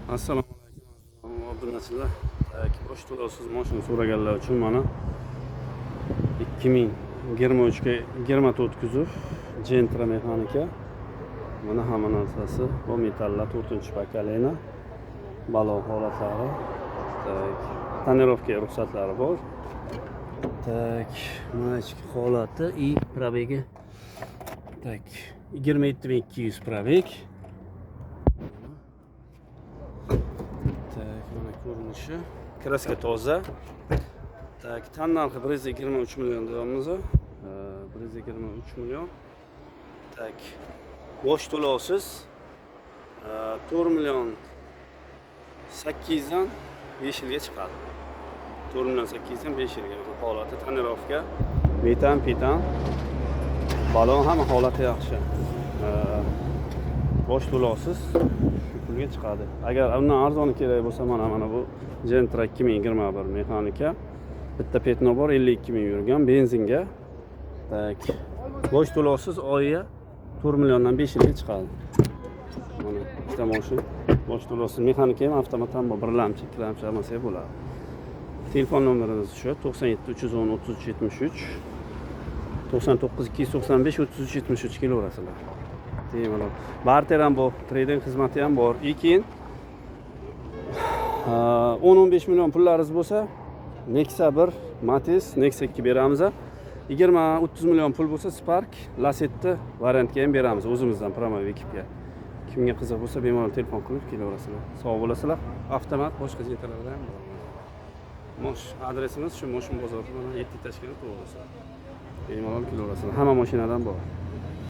Assalomu alaykum obunachilar. Bosh to'lovsiz mashina so'raganlar uchun mana 2023 ga 24 kuzov Gentra mexanika. Mana hamma narsasi bu metallar 4-pakalina. Balon holatlari. Tonirovka ruxsatlari bor. Mana ichki holati и probegi. 27200 probeg. Mana ko'rinishi. Kraska toza. Tan narxi 123 million deyapmiz. 123 million. Bosh to'lovsiz 4 million 800 dan 5 yilga chiqadi. 4 million 800 dan 5 yilga holati tonirovka, metan, balon hamma holati yaxshi. Bosh to'lovsiz pulga chiqadi. Agar undan arzoni kerak bo'lsa mana bu Gentra 2021 mexanika. Bitta petno bor 52 ming yurgan benzinga. Bosh to'lovsiz oyiga 4 milliondan 5 yilga chiqadi. Mana ikkita mashina bosh to'lovsiz mexanika ham avtomat ham bor, birlamchi, ikkilamchi hammasi bo'ladi. Telefon nomerimiz shu 97 310 33 73 99 295 33 73 kelaverasizlar. Bemalol. Barter ham bor, trading xizmati ham bor. Keyin 10-15 million pullaringiz bo'lsa, Nexa 1, Matiz, Nexa 2 beramiz. 20-30 million pul bo'lsa, Spark, Lacetti variantga ham beramiz o'zimizdan promoviy ekipga. Kimga qiziq bo'lsa, bemalol telefon qilib kelaverasizlar. Sog' bo'lasizlar. Avtomat boshqa jetalarda ham bor. Adresimiz shu Mo'shin bozori, mana 7 tashkilot to'g'risi. Bemalol kelaverasizlar. Hamma mashinadan bor.